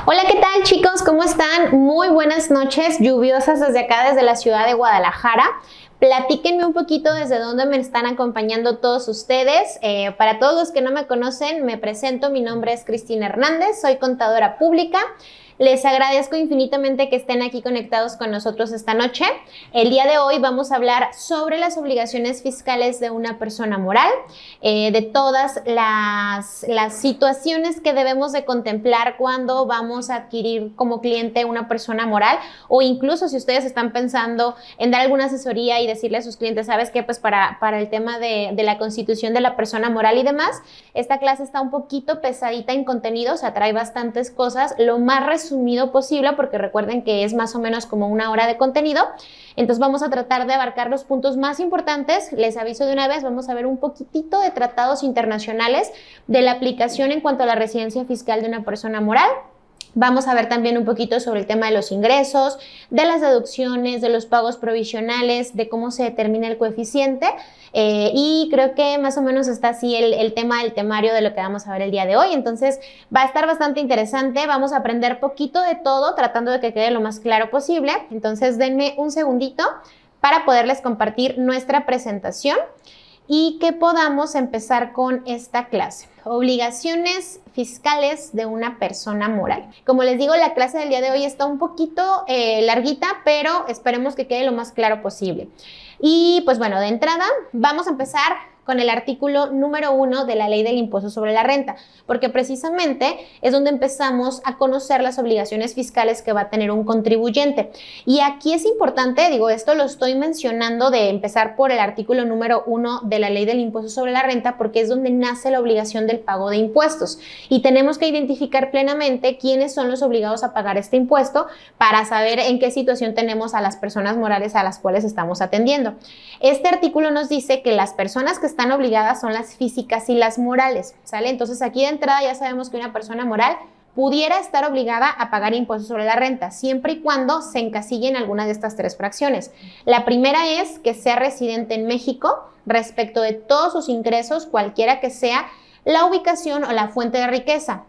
Hola, ¿qué tal, chicos? ¿Cómo están? Muy buenas noches, lluviosas desde acá, desde la ciudad de Guadalajara. Platíquenme un poquito desde dónde me están acompañando todos ustedes. Para todos los que no me conocen, me presento. Mi nombre es Cristina Hernández, soy contadora pública. Les agradezco infinitamente que estén aquí conectados con nosotros esta noche. El día de hoy vamos a hablar sobre las obligaciones fiscales de una persona moral, de todas las situaciones que debemos de contemplar cuando vamos a adquirir como cliente una persona moral, o incluso si ustedes están pensando en dar alguna asesoría y decirle a sus clientes, ¿sabes qué? Pues para el tema de la constitución de la persona moral y demás, esta clase está un poquito pesadita en contenido, o sea, trae bastantes cosas, lo más resumido posible, porque recuerden que es más o menos como una hora de contenido. Entonces vamos a tratar de abarcar los puntos más importantes. Les aviso de una vez, vamos a ver un poquitito de tratados internacionales de la aplicación en cuanto a la residencia fiscal de una persona moral. Vamos a ver también un poquito sobre el tema de los ingresos, de las deducciones, de los pagos provisionales, de cómo se determina el coeficiente, y creo que más o menos está así el temario de lo que vamos a ver el día de hoy. Entonces va a estar bastante interesante, vamos a aprender poquito de todo, tratando de que quede lo más claro posible. Entonces denme un segundito para poderles compartir nuestra presentación y que podamos empezar con esta clase. Obligaciones fiscales de una persona moral. Como les digo, la clase del día de hoy está un poquito larguita, pero esperemos que quede lo más claro posible. Y pues bueno, de entrada vamos a empezar con el artículo número 1 de la Ley del Impuesto sobre la Renta, porque precisamente es donde empezamos a conocer las obligaciones fiscales que va a tener un contribuyente. Y aquí es importante, digo, esto lo estoy mencionando de empezar por el artículo número 1 de la Ley del Impuesto sobre la Renta, porque es donde nace la obligación del pago de impuestos. Y tenemos que identificar plenamente quiénes son los obligados a pagar este impuesto para saber en qué situación tenemos a las personas morales a las cuales estamos atendiendo. Este artículo nos dice que las personas que están obligadas son las físicas y las morales, ¿sale? Entonces aquí de entrada ya sabemos que una persona moral pudiera estar obligada a pagar impuestos sobre la renta, siempre y cuando se encasille en alguna de estas tres fracciones. La primera es que sea residente en México respecto de todos sus ingresos, cualquiera que sea la ubicación o la fuente de riqueza.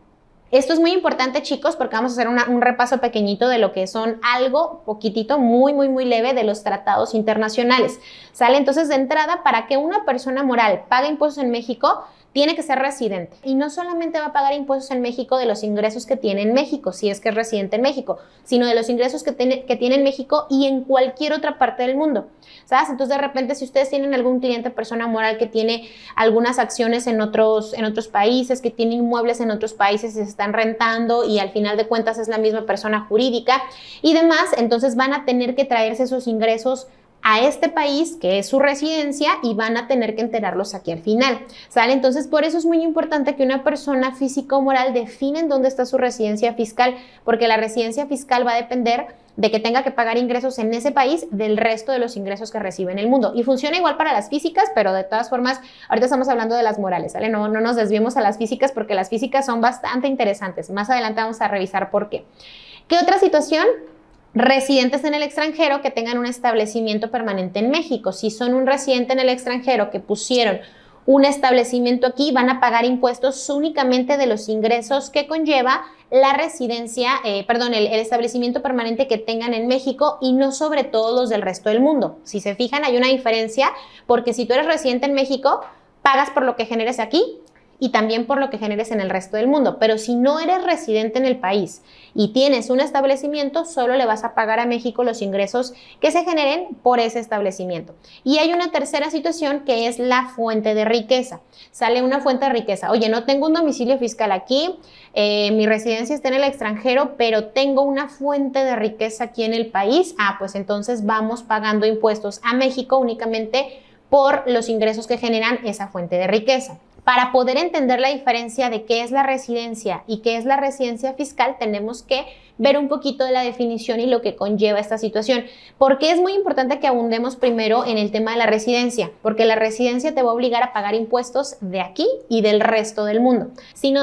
Esto es muy importante, chicos, porque vamos a hacer un repaso pequeñito de lo que son algo poquitito, muy leve de los tratados internacionales, ¿sale? Entonces, de entrada, para que una persona moral pague impuestos en México, tiene que ser residente. Y no solamente va a pagar impuestos en México de los ingresos que tiene en México, si es que es residente en México, sino de los ingresos que tiene en México y en cualquier otra parte del mundo, ¿sabes? Entonces, de repente, si ustedes tienen algún cliente, persona moral que tiene algunas acciones en otros países, que tiene inmuebles en otros países y se están rentando y al final de cuentas es la misma persona jurídica y demás, entonces van a tener que traerse esos ingresos a este país, que es su residencia, y van a tener que enterarlos aquí al final, ¿sale? Entonces, por eso es muy importante que una persona física o moral define en dónde está su residencia fiscal, porque la residencia fiscal va a depender de que tenga que pagar ingresos en ese país del resto de los ingresos que recibe en el mundo. Y funciona igual para las físicas, pero de todas formas, ahorita estamos hablando de las morales, ¿sale? No nos desviemos a las físicas porque las físicas son bastante interesantes. Más adelante vamos a revisar por qué. ¿Qué otra situación? Residentes en el extranjero que tengan un establecimiento permanente en México. Si son un residente en el extranjero que pusieron un establecimiento aquí, van a pagar impuestos únicamente de los ingresos que conlleva la residencia, el establecimiento permanente que tengan en México y no sobre todos los del resto del mundo. Si se fijan, hay una diferencia porque si tú eres residente en México, pagas por lo que generes aquí y también por lo que generes en el resto del mundo. Pero si no eres residente en el país y tienes un establecimiento, solo le vas a pagar a México los ingresos que se generen por ese establecimiento. Y hay una tercera situación que es la fuente de riqueza. Sale una fuente de riqueza. Oye, no tengo un domicilio fiscal aquí, mi residencia está en el extranjero, pero tengo una fuente de riqueza aquí en el país. Pues entonces vamos pagando impuestos a México únicamente por los ingresos que generan esa fuente de riqueza. Para poder entender la diferencia de qué es la residencia y qué es la residencia fiscal, tenemos que ver un poquito de la definición y lo que conlleva esta situación. Porque es muy importante que abundemos primero en el tema de la residencia, porque la residencia te va a obligar a pagar impuestos de aquí y del resto del mundo.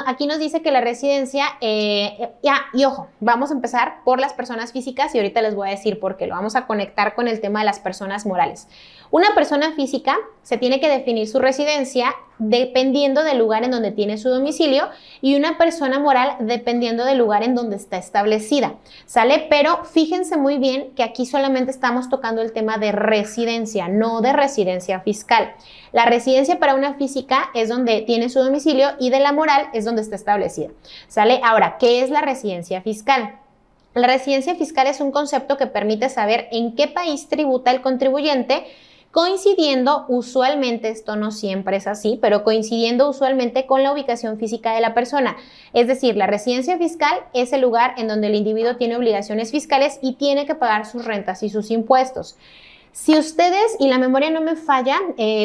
Aquí nos dice que la residencia, y ojo, vamos a empezar por las personas físicas y ahorita les voy a decir por qué, lo vamos a conectar con el tema de las personas morales. Una persona física se tiene que definir su residencia dependiendo del lugar en donde tiene su domicilio y una persona moral dependiendo del lugar en donde está establecida, ¿sale? Pero fíjense muy bien que aquí solamente estamos tocando el tema de residencia, no de residencia fiscal. La residencia para una física es donde tiene su domicilio y de la moral es donde está establecida, ¿sale? Ahora, ¿qué es la residencia fiscal? La residencia fiscal es un concepto que permite saber en qué país tributa el contribuyente, coincidiendo usualmente, esto no siempre es así, pero coincidiendo usualmente con la ubicación física de la persona. Es decir, la residencia fiscal es el lugar en donde el individuo tiene obligaciones fiscales y tiene que pagar sus rentas y sus impuestos. Si ustedes, y la memoria no me falla,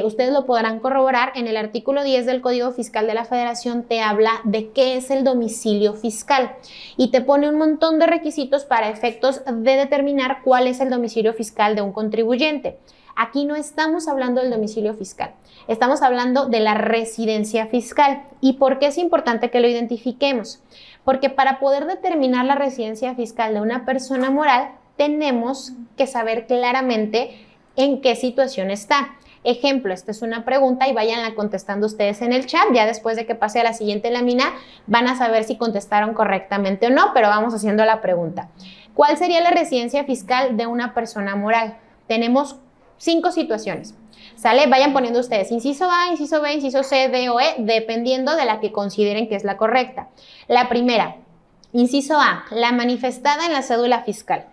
ustedes lo podrán corroborar, en el artículo 10 del Código Fiscal de la Federación te habla de qué es el domicilio fiscal y te pone un montón de requisitos para efectos de determinar cuál es el domicilio fiscal de un contribuyente. Aquí no estamos hablando del domicilio fiscal, estamos hablando de la residencia fiscal. ¿Y por qué es importante que lo identifiquemos? Porque para poder determinar la residencia fiscal de una persona moral, tenemos que saber claramente en qué situación está. Ejemplo, esta es una pregunta y váyanla contestando ustedes en el chat. Ya después de que pase a la siguiente lámina, van a saber si contestaron correctamente o no, pero vamos haciendo la pregunta. ¿Cuál sería la residencia fiscal de una persona moral? Tenemos 5 situaciones, ¿sale? Vayan poniendo ustedes inciso A, inciso B, inciso C, D o E, dependiendo de la que consideren que es la correcta. La primera, inciso A, la manifestada en la cédula fiscal.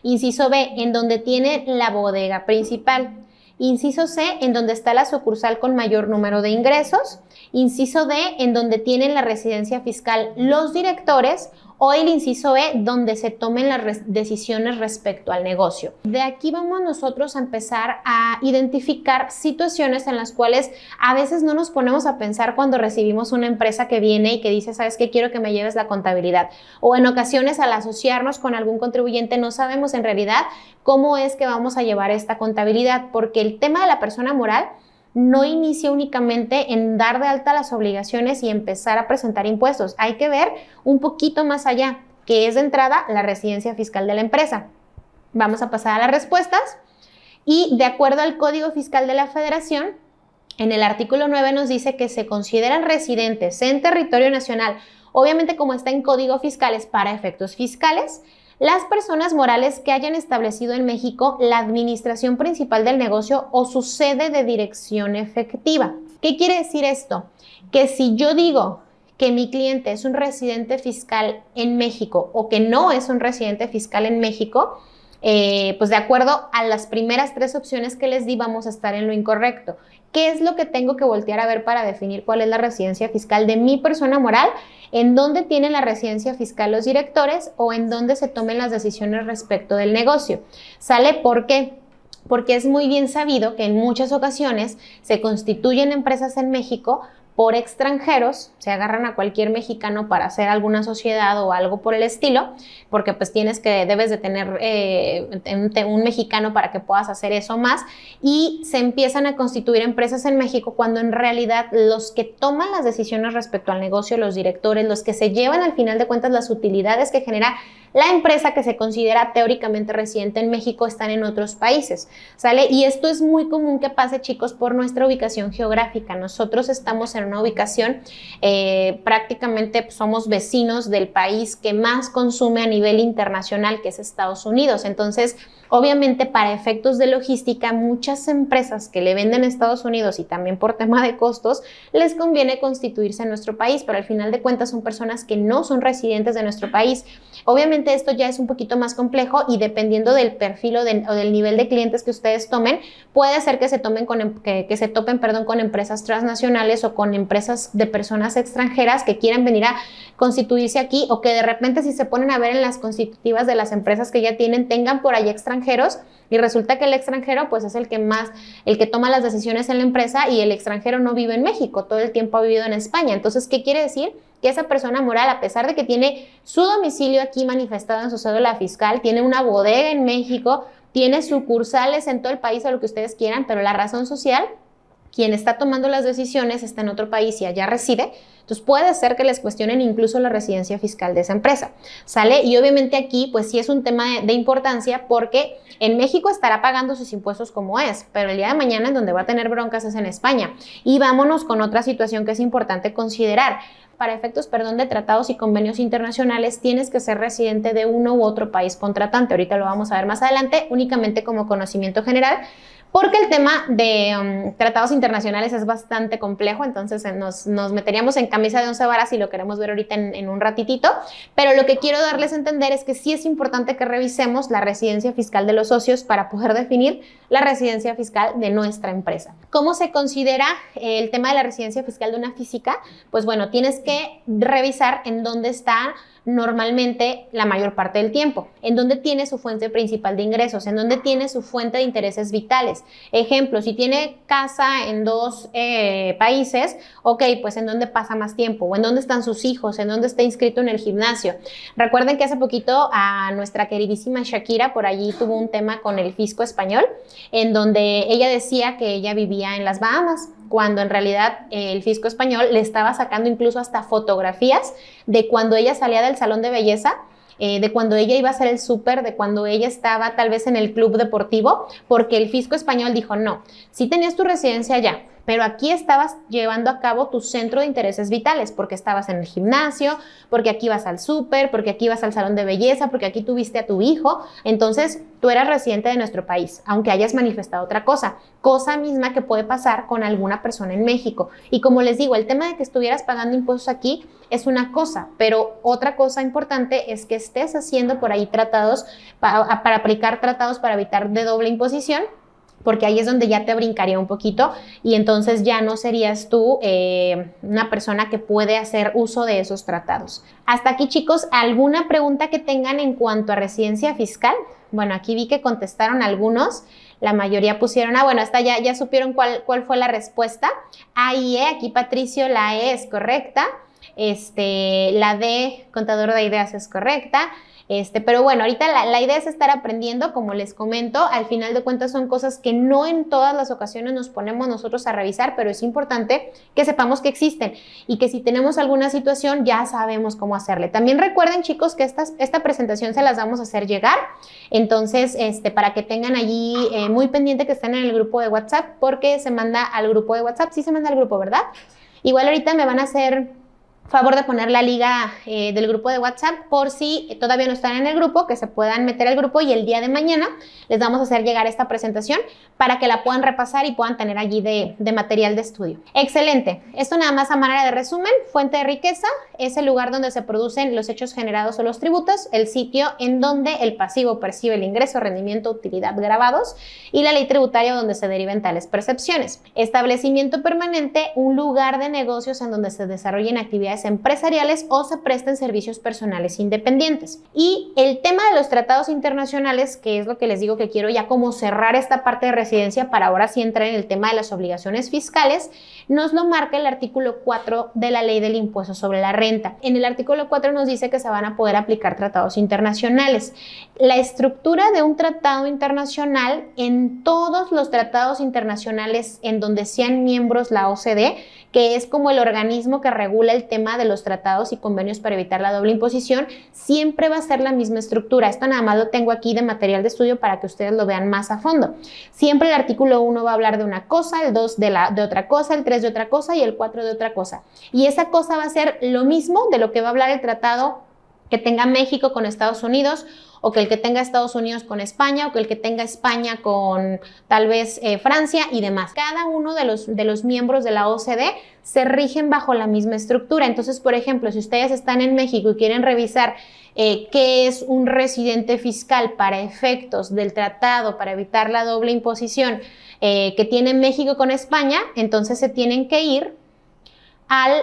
Inciso B, en donde tiene la bodega principal. Inciso C, en donde está la sucursal con mayor número de ingresos. Inciso D, en donde tienen la residencia fiscal los directores. O el inciso E, donde se tomen las decisiones respecto al negocio. De aquí vamos nosotros a empezar a identificar situaciones en las cuales a veces no nos ponemos a pensar cuando recibimos una empresa que viene y que dice, ¿sabes qué? Quiero que me lleves la contabilidad. O en ocasiones al asociarnos con algún contribuyente no sabemos en realidad cómo es que vamos a llevar esta contabilidad, porque el tema de la persona moral no inicia únicamente en dar de alta las obligaciones y empezar a presentar impuestos. Hay que ver un poquito más allá, que es de entrada la residencia fiscal de la empresa. Vamos a pasar a las respuestas y de acuerdo al Código Fiscal de la Federación, en el artículo 9 nos dice que se consideran residentes en territorio nacional, obviamente como está en Código Fiscal es para efectos fiscales, las personas morales que hayan establecido en México la administración principal del negocio o su sede de dirección efectiva. ¿Qué quiere decir esto? Que si yo digo que mi cliente es un residente fiscal en México o que no es un residente fiscal en México, pues de acuerdo a las primeras 3 opciones que les di vamos a estar en lo incorrecto. ¿Qué es lo que tengo que voltear a ver para definir cuál es la residencia fiscal de mi persona moral? ¿En dónde tienen la residencia fiscal los directores o en dónde se tomen las decisiones respecto del negocio? ¿Sale? ¿Por qué? Porque es muy bien sabido que en muchas ocasiones se constituyen empresas en México por extranjeros, se agarran a cualquier mexicano para hacer alguna sociedad o algo por el estilo, porque pues debes de tener un mexicano para que puedas hacer eso más, y se empiezan a constituir empresas en México cuando en realidad los que toman las decisiones respecto al negocio, los directores, los que se llevan al final de cuentas las utilidades que genera la empresa que se considera teóricamente residente en México están en otros países, ¿sale? Y esto es muy común que pase, chicos, por nuestra ubicación geográfica. Nosotros estamos en una ubicación, prácticamente somos vecinos del país que más consume a nivel internacional, que es Estados Unidos. Entonces, obviamente, para efectos de logística, muchas empresas que le venden a Estados Unidos y también por tema de costos, les conviene constituirse en nuestro país, pero al final de cuentas son personas que no son residentes de nuestro país. Obviamente esto ya es un poquito más complejo y dependiendo del perfil o del nivel de clientes que ustedes tomen, puede ser que se topen con empresas transnacionales o con empresas de personas extranjeras que quieran venir a constituirse aquí, o que de repente, si se ponen a ver en las constitutivas de las empresas que ya tienen, tengan por ahí extranjeros y resulta que el extranjero pues es el que toma las decisiones en la empresa y el extranjero no vive en México, todo el tiempo ha vivido en España. Entonces, ¿qué quiere decir? que esa persona moral, a pesar de que tiene su domicilio aquí manifestado en su cédula fiscal, tiene una bodega en México, tiene sucursales en todo el país, o lo que ustedes quieran, pero la razón social, quien está tomando las decisiones está en otro país y allá reside, entonces puede ser que les cuestionen incluso la residencia fiscal de esa empresa, ¿sale? Y obviamente aquí pues sí es un tema de importancia, porque en México estará pagando sus impuestos como es, pero el día de mañana en donde va a tener broncas es en España. Y vámonos con otra situación que es importante considerar. Para efectos, de tratados y convenios internacionales, tienes que ser residente de uno u otro país contratante. Ahorita lo vamos a ver más adelante, únicamente como conocimiento general, porque el tema de tratados internacionales es bastante complejo, entonces nos meteríamos en camisa de 11 varas si lo queremos ver ahorita en un ratitito, pero lo que quiero darles a entender es que sí es importante que revisemos la residencia fiscal de los socios para poder definir la residencia fiscal de nuestra empresa. ¿Cómo se considera el tema de la residencia fiscal de una física? Pues bueno, tienes que revisar en dónde está normalmente la mayor parte del tiempo, en dónde tiene su fuente principal de ingresos, en dónde tiene su fuente de intereses vitales. Ejemplo, si tiene casa en dos países, ok, pues en dónde pasa más tiempo, o en dónde están sus hijos, en dónde está inscrito en el gimnasio. Recuerden que hace poquito a nuestra queridísima Shakira por allí tuvo un tema con el fisco español, en donde ella decía que ella vivía en las Bahamas, cuando en realidad el fisco español le estaba sacando incluso hasta fotografías de cuando ella salía del salón de belleza, de cuando ella iba a hacer el súper, de cuando ella estaba tal vez en el club deportivo, porque el fisco español dijo, no, sí tenías tu residencia allá, pero aquí estabas llevando a cabo tu centro de intereses vitales, porque estabas en el gimnasio, porque aquí vas al súper, porque aquí vas al salón de belleza, porque aquí tuviste a tu hijo, entonces tú eras residente de nuestro país, aunque hayas manifestado otra cosa misma que puede pasar con alguna persona en México. Y como les digo, el tema de que estuvieras pagando impuestos aquí es una cosa, pero otra cosa importante es que estés haciendo por ahí tratados para aplicar tratados para evitar de doble imposición, porque ahí es donde ya te brincaría un poquito y entonces ya no serías tú una persona que puede hacer uso de esos tratados. Hasta aquí, chicos, ¿alguna pregunta que tengan en cuanto a residencia fiscal? Bueno, aquí vi que contestaron algunos, la mayoría pusieron, bueno, esta ya supieron cuál fue la respuesta. A y E, aquí Patricio, la E es correcta, la D, contador de ideas, es correcta. Pero bueno, ahorita la idea es estar aprendiendo, como les comento, al final de cuentas son cosas que no en todas las ocasiones nos ponemos nosotros a revisar, pero es importante que sepamos que existen y que si tenemos alguna situación ya sabemos cómo hacerle. También recuerden, chicos, que esta presentación se las vamos a hacer llegar, entonces para que tengan allí muy pendiente que estén en el grupo de WhatsApp, porque se manda al grupo de WhatsApp, sí se manda al grupo, ¿verdad? Igual ahorita me van a hacer favor de poner la liga del grupo de WhatsApp por si todavía no están en el grupo, que se puedan meter al grupo y el día de mañana les vamos a hacer llegar esta presentación para que la puedan repasar y puedan tener allí de material de estudio. Excelente. Esto nada más a manera de resumen. Fuente de riqueza es el lugar donde se producen los hechos generados o los tributos, el sitio en donde el pasivo percibe el ingreso, rendimiento, utilidad grabados y la ley tributaria donde se deriven tales percepciones. Establecimiento permanente, un lugar de negocios en donde se desarrollen actividades empresariales o se presten servicios personales independientes. Y el tema de los tratados internacionales, que es lo que les digo que quiero ya como cerrar esta parte de residencia para ahora sí entrar en el tema de las obligaciones fiscales, nos lo marca el artículo 4 de la ley del impuesto sobre la renta. En el artículo 4 nos dice que se van a poder aplicar tratados internacionales. La estructura de un tratado internacional, en todos los tratados internacionales en donde sean miembros la OCDE, que es como el organismo que regula el tema de los tratados y convenios para evitar la doble imposición, siempre va a ser la misma estructura. Esto nada más lo tengo aquí de material de estudio para que ustedes lo vean más a fondo. Siempre el artículo 1 va a hablar de una cosa, el 2 de otra cosa, el 3 de otra cosa y el 4 de otra cosa. Y esa cosa va a ser lo mismo de lo que va a hablar el tratado que tenga México con Estados Unidos, o que el que tenga Estados Unidos con España, o que el que tenga España con tal vez Francia y demás. Cada uno de los miembros de la OCDE se rigen bajo la misma estructura. Entonces, por ejemplo, si ustedes están en México y quieren revisar qué es un residente fiscal para efectos del tratado para evitar la doble imposición que tiene México con España, entonces se tienen que ir al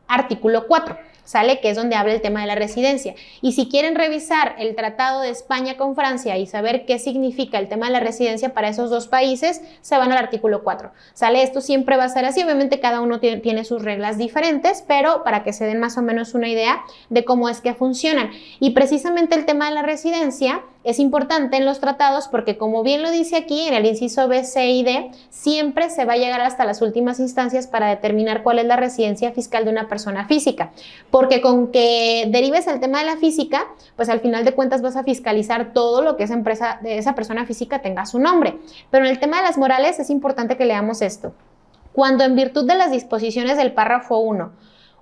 artículo 4. ¿sale? Que es donde habla el tema de la residencia. Y si quieren revisar el Tratado de España con Francia y saber qué significa el tema de la residencia para esos dos países, se van al artículo 4, ¿sale? Esto siempre va a ser así, obviamente cada uno tiene sus reglas diferentes, pero para que se den más o menos una idea de cómo es que funcionan. Y precisamente el tema de la residencia es importante en los tratados porque, como bien lo dice aquí en el inciso B, C y D, siempre se va a llegar hasta las últimas instancias para determinar cuál es la residencia fiscal de una persona física, porque con que derives el tema de la física, pues al final de cuentas vas a fiscalizar todo lo que esa empresa de esa persona física tenga su nombre. Pero en el tema de las morales es importante que leamos esto. Cuando en virtud de las disposiciones del párrafo 1,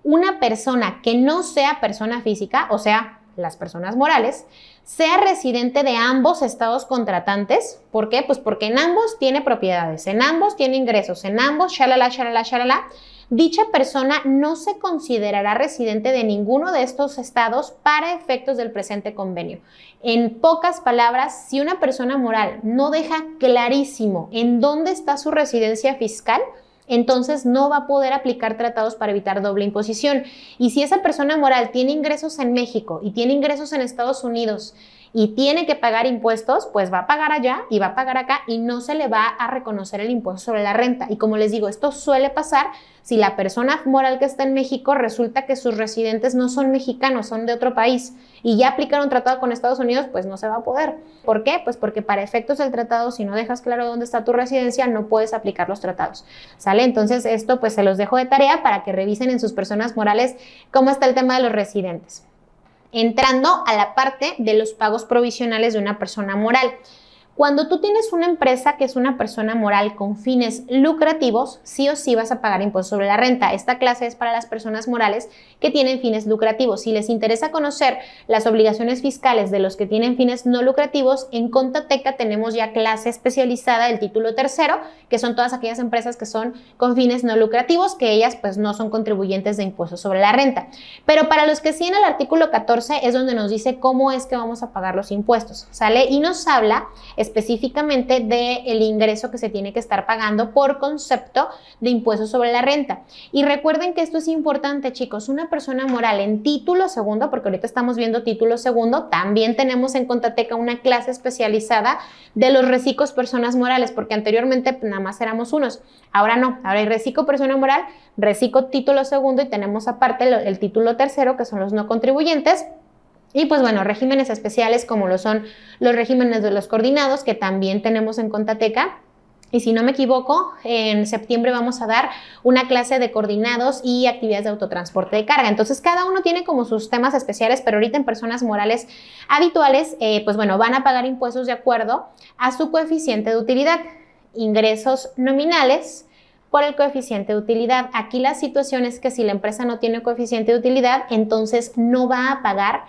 una persona que no sea persona física, o sea, las personas morales, sea residente de ambos estados contratantes. ¿Por qué? Pues porque en ambos tiene propiedades, en ambos tiene ingresos, en ambos, shalala, shalala, shalala. Dicha persona no se considerará residente de ninguno de estos estados para efectos del presente convenio. En pocas palabras, si una persona moral no deja clarísimo en dónde está su residencia fiscal, entonces no va a poder aplicar tratados para evitar doble imposición. Y si esa persona moral tiene ingresos en México y tiene ingresos en Estados Unidos y tiene que pagar impuestos, pues va a pagar allá y va a pagar acá y no se le va a reconocer el impuesto sobre la renta. Y como les digo, esto suele pasar si la persona moral que está en México resulta que sus residentes no son mexicanos, son de otro país y ya aplicaron un tratado con Estados Unidos, pues no se va a poder. ¿Por qué? Pues porque para efectos del tratado, si no dejas claro dónde está tu residencia, no puedes aplicar los tratados, ¿sale? Entonces esto pues se los dejo de tarea para que revisen en sus personas morales cómo está el tema de los residentes. Entrando a la parte de los pagos provisionales de una persona moral. Cuando tú tienes una empresa que es una persona moral con fines lucrativos, sí o sí vas a pagar impuestos sobre la renta. Esta clase es para las personas morales que tienen fines lucrativos. Si les interesa conocer las obligaciones fiscales de los que tienen fines no lucrativos, en Contateca tenemos ya clase especializada del título tercero, que son todas aquellas empresas que son con fines no lucrativos, que ellas pues no son contribuyentes de impuestos sobre la renta. Pero para los que sí, en el artículo 14 es donde nos dice cómo es que vamos a pagar los impuestos, ¿sale? Y nos habla específicamente del ingreso que se tiene que estar pagando por concepto de impuestos sobre la renta. Y recuerden que esto es importante, chicos, una persona moral en título segundo, porque ahorita estamos viendo título segundo, también tenemos en Contateca una clase especializada de los recicos personas morales, porque anteriormente nada más éramos unos, ahora no, ahora hay reciclo persona moral, reciclo título segundo y tenemos aparte el título tercero, que son los no contribuyentes. Y pues bueno, regímenes especiales como lo son los regímenes de los coordinados, que también tenemos en Contateca. Y si no me equivoco, en septiembre vamos a dar una clase de coordinados y actividades de autotransporte de carga. Entonces, cada uno tiene como sus temas especiales, pero ahorita en personas morales habituales, pues bueno, van a pagar impuestos de acuerdo a su coeficiente de utilidad. Ingresos nominales por el coeficiente de utilidad. Aquí la situación es que si la empresa no tiene coeficiente de utilidad, entonces no va a pagar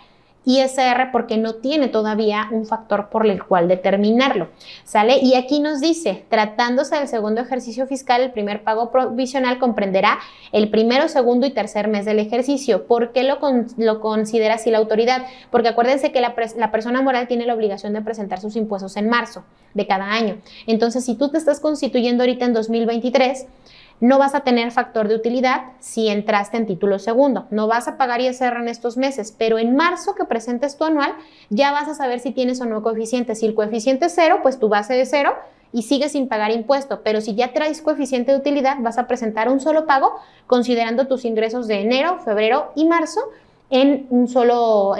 ISR porque no tiene todavía un factor por el cual determinarlo, ¿sale? Y aquí nos dice, tratándose del segundo ejercicio fiscal, el primer pago provisional comprenderá el primero, segundo y tercer mes del ejercicio. ¿Por qué lo considera así la autoridad? Porque acuérdense que la persona moral tiene la obligación de presentar sus impuestos en marzo de cada año. Entonces, si tú te estás constituyendo ahorita en 2023, no vas a tener factor de utilidad si entraste en título segundo. No vas a pagar ISR en estos meses, pero en marzo que presentes tu anual, ya vas a saber si tienes o no coeficiente. Si el coeficiente es 0, pues tu base es 0 y sigues sin pagar impuesto. Pero si ya traes coeficiente de utilidad, vas a presentar un solo pago considerando tus ingresos de enero, febrero y marzo en un solo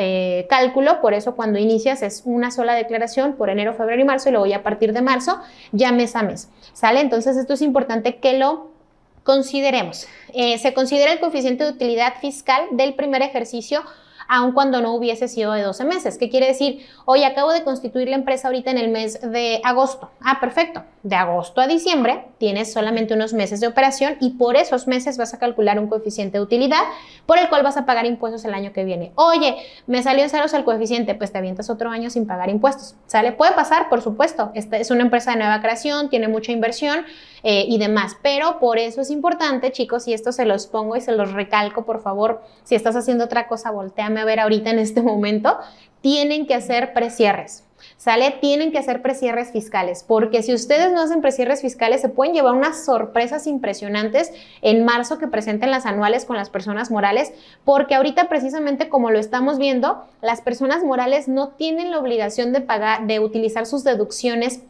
cálculo. Por eso cuando inicias es una sola declaración por enero, febrero y marzo, y luego ya a partir de marzo ya mes a mes, ¿sale? Entonces esto es importante que lo consideremos. Se considera el coeficiente de utilidad fiscal del primer ejercicio aun cuando no hubiese sido de 12 meses. ¿Qué quiere decir? Oye, acabo de constituir la empresa ahorita en el mes de agosto. Ah, perfecto. De agosto a diciembre tienes solamente unos meses de operación y por esos meses vas a calcular un coeficiente de utilidad por el cual vas a pagar impuestos el año que viene. Oye, me salió en ceros el coeficiente, pues te avientas otro año sin pagar impuestos. ¿Sale? Puede pasar, por supuesto. Esta es una empresa de nueva creación, tiene mucha inversión y demás, pero por eso es importante, chicos, y esto se los pongo y se los recalco, por favor, si estás haciendo otra cosa, voltéame a ver ahorita en este momento, tienen que hacer precierres. ¿sale? Tienen que hacer precierres fiscales, porque si ustedes no hacen precierres fiscales, se pueden llevar unas sorpresas impresionantes en marzo que presenten las anuales con las personas morales, porque ahorita precisamente como lo estamos viendo, las personas morales no tienen la obligación de pagar, de utilizar sus deducciones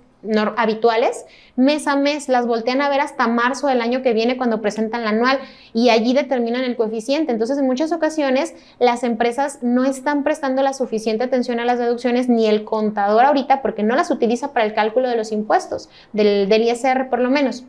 habituales, mes a mes, las voltean a ver hasta marzo del año que viene cuando presentan la anual y allí determinan el coeficiente. Entonces, en muchas ocasiones, las empresas no están prestando la suficiente atención a las deducciones ni el contador ahorita porque no las utiliza para el cálculo de los impuestos, del ISR por lo menos.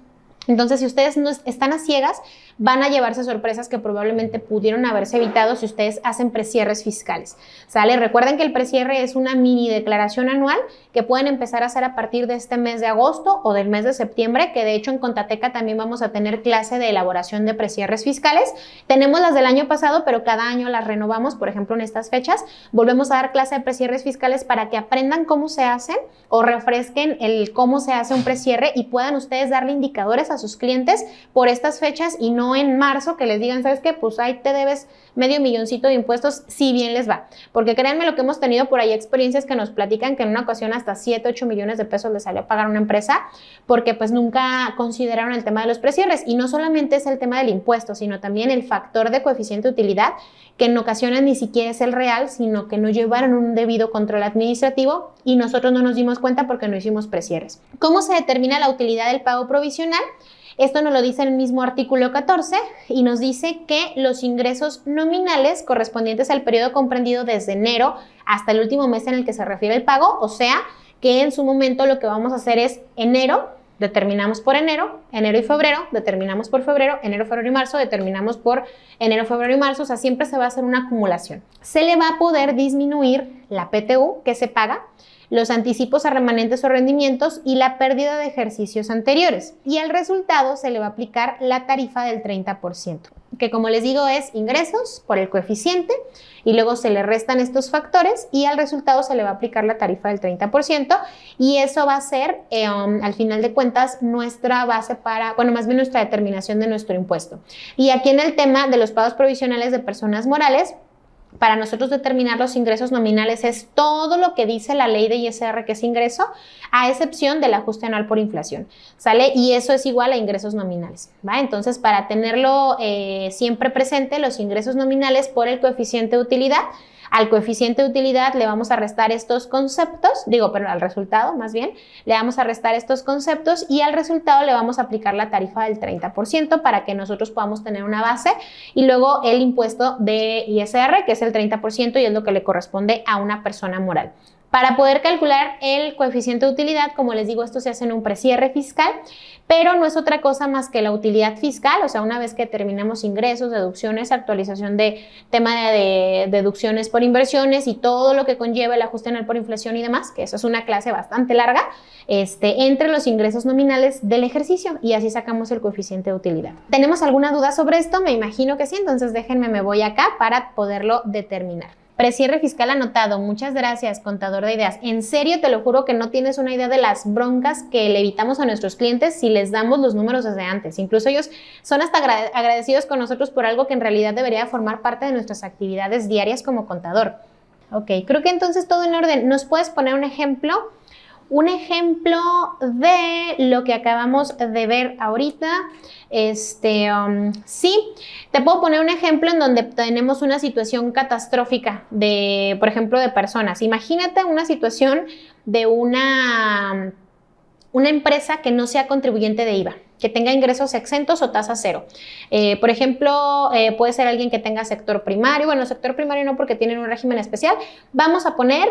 Entonces, si ustedes no están a ciegas, van a llevarse sorpresas que probablemente pudieron haberse evitado si ustedes hacen precierres fiscales, ¿sale? Recuerden que el precierre es una mini declaración anual que pueden empezar a hacer a partir de este mes de agosto o del mes de septiembre, que de hecho en Contateca también vamos a tener clase de elaboración de precierres fiscales. Tenemos las del año pasado, pero cada año las renovamos, por ejemplo, en estas fechas. Volvemos a dar clase de precierres fiscales para que aprendan cómo se hacen o refresquen el cómo se hace un precierre y puedan ustedes darle indicadores a sus clientes por estas fechas y no en marzo que les digan, ¿sabes qué? Pues ahí te debes medio milloncito de impuestos, si bien les va. Porque créanme lo que hemos tenido por ahí experiencias que nos platican que en una ocasión hasta 7, 8 millones de pesos les salió a pagar una empresa porque pues nunca consideraron el tema de los precierres. Y no solamente es el tema del impuesto, sino también el factor de coeficiente de utilidad, que en ocasiones ni siquiera es el real, sino que no llevaron un debido control administrativo y nosotros no nos dimos cuenta porque no hicimos precierres. ¿Cómo se determina la utilidad del pago provisional? Esto nos lo dice el mismo artículo 14 y nos dice que los ingresos nominales correspondientes al periodo comprendido desde enero hasta el último mes en el que se refiere el pago, o sea, que en su momento lo que vamos a hacer es enero, determinamos por enero y febrero, determinamos por febrero, enero, febrero y marzo, determinamos por enero, febrero y marzo, o sea, siempre se va a hacer una acumulación. Se le va a poder disminuir la PTU que se paga, los anticipos a remanentes o rendimientos y la pérdida de ejercicios anteriores. Y al resultado se le va a aplicar la tarifa del 30%, que como les digo es ingresos por el coeficiente y luego se le restan estos factores y al resultado se le va a aplicar la tarifa del 30% y eso va a ser, al final de cuentas, nuestra base para, bueno, más bien nuestra determinación de nuestro impuesto. Y aquí en el tema de los pagos provisionales de personas morales, para nosotros determinar los ingresos nominales es todo lo que dice la ley de ISR que es ingreso, a excepción del ajuste anual por inflación, ¿sale? Y eso es igual a ingresos nominales, ¿va? Entonces, para tenerlo siempre presente, los ingresos nominales por el coeficiente de utilidad, al coeficiente de utilidad le vamos a restar estos conceptos, pero al resultado más bien, le vamos a restar estos conceptos y al resultado le vamos a aplicar la tarifa del 30% para que nosotros podamos tener una base y luego el impuesto de ISR, que es el 30% y es lo que le corresponde a una persona moral. Para poder calcular el coeficiente de utilidad, como les digo, esto se hace en un precierre fiscal, pero no es otra cosa más que la utilidad fiscal, o sea, una vez que terminamos ingresos, deducciones, actualización de tema de deducciones por inversiones y todo lo que conlleva el ajuste anual por inflación y demás, que eso es una clase bastante larga, entre los ingresos nominales del ejercicio y así sacamos el coeficiente de utilidad. ¿Tenemos alguna duda sobre esto? Me imagino que sí, entonces déjenme, me voy acá para poderlo determinar. Precierre fiscal anotado. Muchas gracias, contador de ideas. En serio, te lo juro que no tienes una idea de las broncas que le evitamos a nuestros clientes si les damos los números desde antes. Incluso ellos son hasta agradecidos con nosotros por algo que en realidad debería formar parte de nuestras actividades diarias como contador. Ok, creo que entonces todo en orden. ¿Nos puedes poner un ejemplo? Un ejemplo de lo que acabamos de ver ahorita. Sí, te puedo poner un ejemplo en donde tenemos una situación catastrófica de, por ejemplo, de personas. Imagínate una situación de una empresa que no sea contribuyente de IVA, que tenga ingresos exentos o tasa cero. Por ejemplo, puede ser alguien que tenga sector primario. Bueno, sector primario no porque tienen un régimen especial. Vamos a poner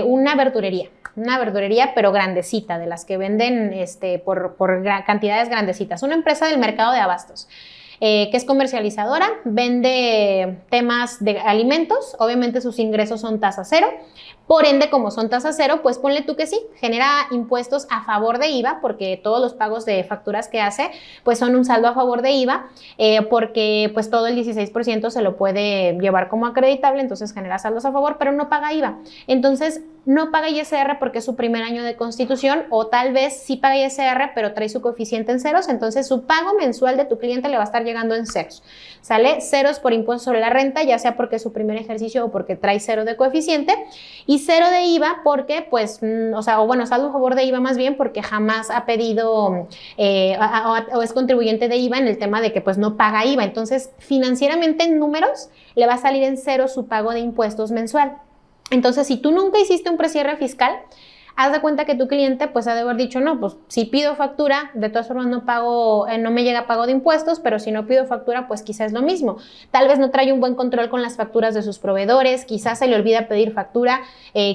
una verdurería pero grandecita, de las que venden por cantidades grandecitas. Una empresa del mercado de abastos. Que es comercializadora, vende temas de alimentos, obviamente sus ingresos son tasa cero, por ende, como son tasa cero, pues ponle tú que sí, genera impuestos a favor de IVA, porque todos los pagos de facturas que hace, pues son un saldo a favor de IVA, porque pues todo el 16% se lo puede llevar como acreditable, entonces genera saldos a favor, pero no paga IVA. Entonces, no paga ISR porque es su primer año de constitución, o tal vez sí paga ISR pero trae su coeficiente en ceros, entonces su pago mensual de tu cliente le va a estar llegando en ceros, ¿sale? Ceros por impuesto sobre la renta, ya sea porque es su primer ejercicio o porque trae cero de coeficiente, y cero de IVA porque pues, saldo a favor de IVA más bien porque jamás ha pedido o es contribuyente de IVA en el tema de que pues no paga IVA, entonces financieramente en números le va a salir en cero su pago de impuestos mensual. Entonces, si tú nunca hiciste un precierre fiscal, haz de cuenta que tu cliente pues ha de haber dicho, no, pues si pido factura, de todas formas no me llega pago de impuestos, pero si no pido factura, pues quizás es lo mismo. Tal vez no trae un buen control con las facturas de sus proveedores, quizás se le olvida pedir factura,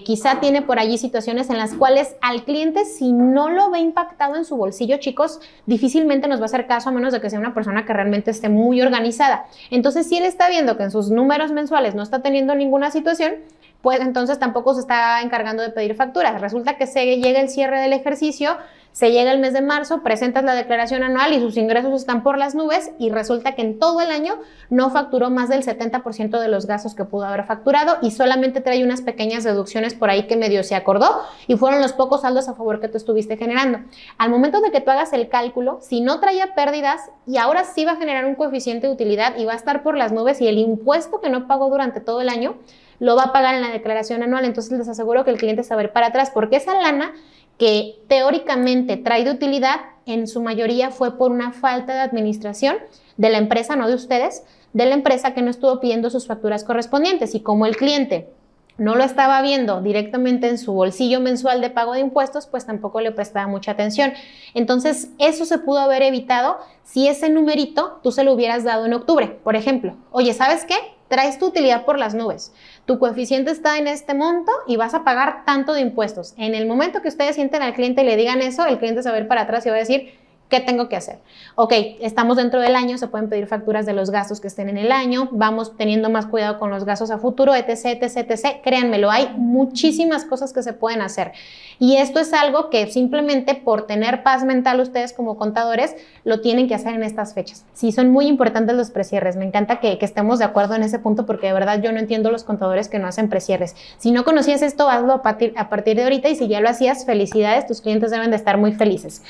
quizá tiene por allí situaciones en las cuales al cliente, si no lo ve impactado en su bolsillo, chicos, difícilmente nos va a hacer caso a menos de que sea una persona que realmente esté muy organizada. Entonces, si él está viendo que en sus números mensuales no está teniendo ninguna situación, pues entonces tampoco se está encargando de pedir facturas. Resulta que se llega el cierre del ejercicio, se llega el mes de marzo, presentas la declaración anual y sus ingresos están por las nubes y resulta que en todo el año no facturó más del 70% de los gastos que pudo haber facturado y solamente trae unas pequeñas deducciones por ahí que medio se acordó y fueron los pocos saldos a favor que tú estuviste generando. Al momento de que tú hagas el cálculo, si no traía pérdidas y ahora sí va a generar un coeficiente de utilidad y va a estar por las nubes y el impuesto que no pagó durante todo el año lo va a pagar en la declaración anual, entonces les aseguro que el cliente se va a ir para atrás, porque esa lana que teóricamente trae de utilidad, en su mayoría fue por una falta de administración de la empresa, no de ustedes, de la empresa que no estuvo pidiendo sus facturas correspondientes, y como el cliente no lo estaba viendo directamente en su bolsillo mensual de pago de impuestos, pues tampoco le prestaba mucha atención. Entonces, eso se pudo haber evitado si ese numerito tú se lo hubieras dado en octubre, por ejemplo. Oye, ¿sabes qué? Traes tu utilidad por las nubes. Tu coeficiente está en este monto y vas a pagar tanto de impuestos. En el momento que ustedes sienten al cliente y le digan eso, el cliente se va a ir para atrás y va a decir, ¿qué tengo que hacer? Ok, estamos dentro del año, se pueden pedir facturas de los gastos que estén en el año, vamos teniendo más cuidado con los gastos a futuro, etc, etc, etc. Créanmelo, hay muchísimas cosas que se pueden hacer. Y esto es algo que simplemente por tener paz mental ustedes como contadores lo tienen que hacer en estas fechas. Sí, son muy importantes los precierres. Me encanta que estemos de acuerdo en ese punto porque de verdad yo no entiendo los contadores que no hacen precierres. Si no conocías esto, hazlo a partir de ahorita y si ya lo hacías, felicidades, tus clientes deben de estar muy felices.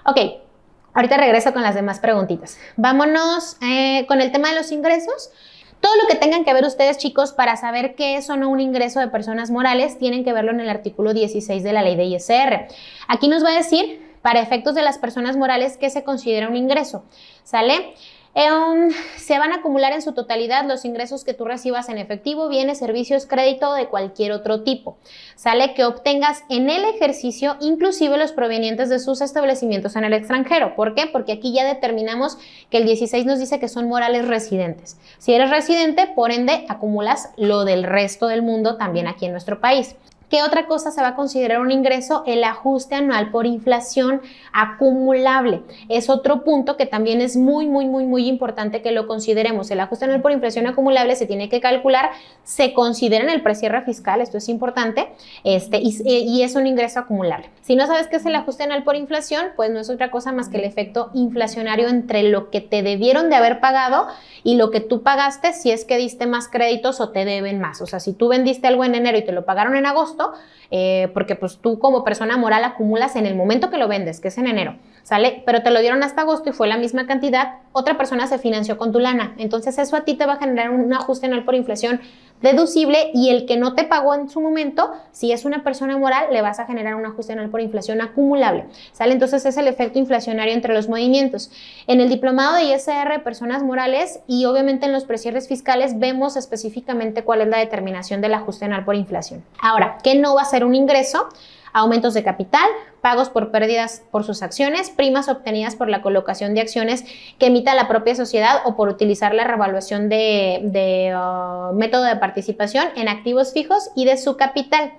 Ok, ahorita regreso con las demás preguntitas. Vámonos con el tema de los ingresos. Todo lo que tengan que ver ustedes, chicos, para saber qué es o no un ingreso de personas morales, tienen que verlo en el artículo 16 de la ley de ISR. Aquí nos va a decir, para efectos de las personas morales, qué se considera un ingreso, ¿sale? Se van a acumular en su totalidad los ingresos que tú recibas en efectivo, bienes, servicios, crédito de cualquier otro tipo. Sale que obtengas en el ejercicio inclusive los provenientes de sus establecimientos en el extranjero. ¿Por qué? Porque aquí ya determinamos que el 16 nos dice que son morales residentes. Si eres residente, por ende, acumulas lo del resto del mundo también aquí en nuestro país. ¿Qué otra cosa se va a considerar un ingreso? El ajuste anual por inflación acumulable. Es otro punto que también es muy importante que lo consideremos. El ajuste anual por inflación acumulable se tiene que calcular, se considera en el precierre fiscal, esto es importante, y es un ingreso acumulable. Si no sabes qué es el ajuste anual por inflación, pues no es otra cosa más que el efecto inflacionario entre lo que te debieron de haber pagado y lo que tú pagaste si es que diste más créditos o te deben más. O sea, si tú vendiste algo en enero y te lo pagaron en agosto, porque pues tú como persona moral acumulas en el momento que lo vendes, que es en enero, ¿sale? Pero te lo dieron hasta agosto y fue la misma cantidad, otra persona se financió con tu lana, entonces eso a ti te va a generar un ajuste anual por inflación deducible y el que no te pagó en su momento, si es una persona moral, le vas a generar un ajuste anual por inflación acumulable, ¿sale? Entonces es el efecto inflacionario entre los movimientos. En el diplomado de ISR de personas morales y obviamente en los precierres fiscales vemos específicamente cuál es la determinación del ajuste anual por inflación. Ahora, ¿qué no va a ser un ingreso? Aumentos de capital, pagos por pérdidas por sus acciones, primas obtenidas por la colocación de acciones que emita la propia sociedad o por utilizar la revaluación de método de participación en activos fijos y de su capital.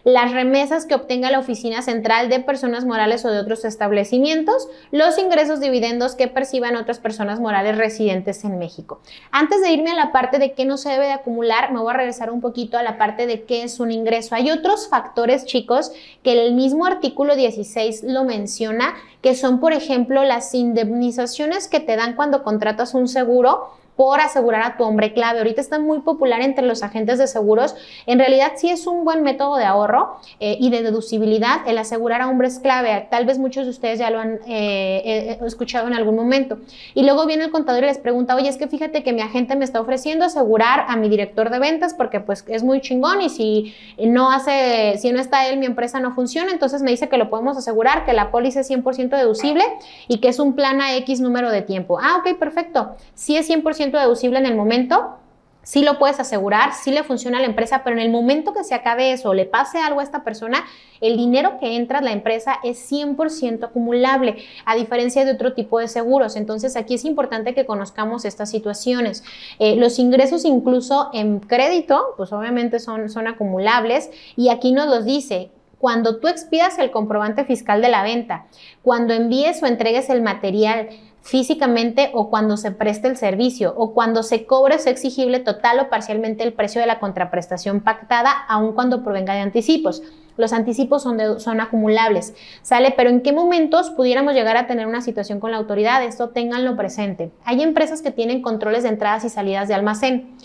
Las remesas que obtenga la Oficina Central de Personas Morales o de otros establecimientos, los ingresos dividendos que perciban otras personas morales residentes en México. Antes de irme a la parte de qué no se debe de acumular, me voy a regresar un poquito a la parte de qué es un ingreso. Hay otros factores, chicos, que el mismo artículo 16 lo menciona, que son, por ejemplo, las indemnizaciones que te dan cuando contratas un seguro por asegurar a tu hombre clave. Ahorita está muy popular entre los agentes de seguros. En realidad sí es un buen método de ahorro y de deducibilidad el asegurar a hombres clave. Tal vez muchos de ustedes ya lo han escuchado en algún momento. Y luego viene el contador y les pregunta, oye, es que fíjate que mi agente me está ofreciendo asegurar a mi director de ventas porque pues es muy chingón y si no está él, mi empresa no funciona, entonces me dice que lo podemos asegurar, que la póliza es 100% deducible y que es un plan a X número de tiempo. Ah, ok, perfecto. Sí es 100% deducible en el momento, sí lo puedes asegurar, sí le funciona a la empresa, pero en el momento que se acabe eso o le pase algo a esta persona, el dinero que entra a la empresa es 100% acumulable, a diferencia de otro tipo de seguros. Entonces, aquí es importante que conozcamos estas situaciones. Los ingresos incluso en crédito, pues obviamente son acumulables y aquí nos los dice. Cuando tú expidas el comprobante fiscal de la venta, cuando envíes o entregues el material físicamente o cuando se preste el servicio o cuando se cobre o sea exigible total o parcialmente el precio de la contraprestación pactada, aun cuando provenga de anticipos. Los anticipos son acumulables, ¿sale? Pero ¿en qué momentos pudiéramos llegar a tener una situación con la autoridad? Esto ténganlo presente. Hay empresas que tienen controles de entradas y salidas de almacén.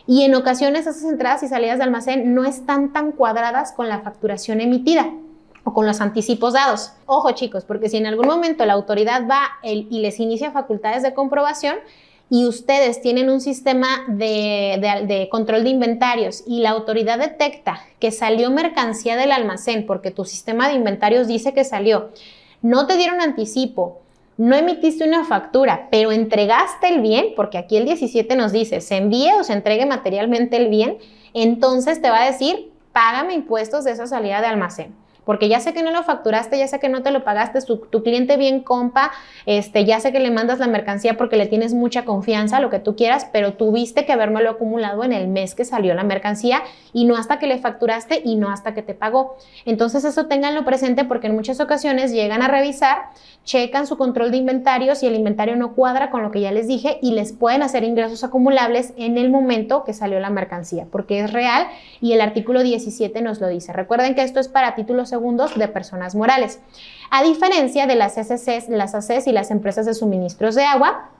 Y en ocasiones esas entradas y salidas de almacén no están tan cuadradas con la facturación emitida o con los anticipos dados. Ojo chicos, porque si en algún momento la autoridad va y les inicia facultades de comprobación y ustedes tienen un sistema de control de inventarios y la autoridad detecta que salió mercancía del almacén porque tu sistema de inventarios dice que salió, no te dieron anticipo, no emitiste una factura, pero entregaste el bien, porque aquí el 17 nos dice, se envíe o se entregue materialmente el bien, entonces te va a decir, págame impuestos de esa salida de almacén. Porque ya sé que no lo facturaste, ya sé que no te lo pagaste, tu cliente bien compa, ya sé que le mandas la mercancía porque le tienes mucha confianza, lo que tú quieras, pero tuviste que habérmelo acumulado en el mes que salió la mercancía y no hasta que le facturaste y no hasta que te pagó. Entonces eso ténganlo presente porque en muchas ocasiones llegan a revisar, checan su control de inventarios y el inventario no cuadra con lo que ya les dije y les pueden hacer ingresos acumulables en el momento que salió la mercancía, porque es real y el artículo 17 nos lo dice. Recuerden que esto es para títulos segundos de personas morales. A diferencia de las SCs, las ACs y las empresas de suministros de agua,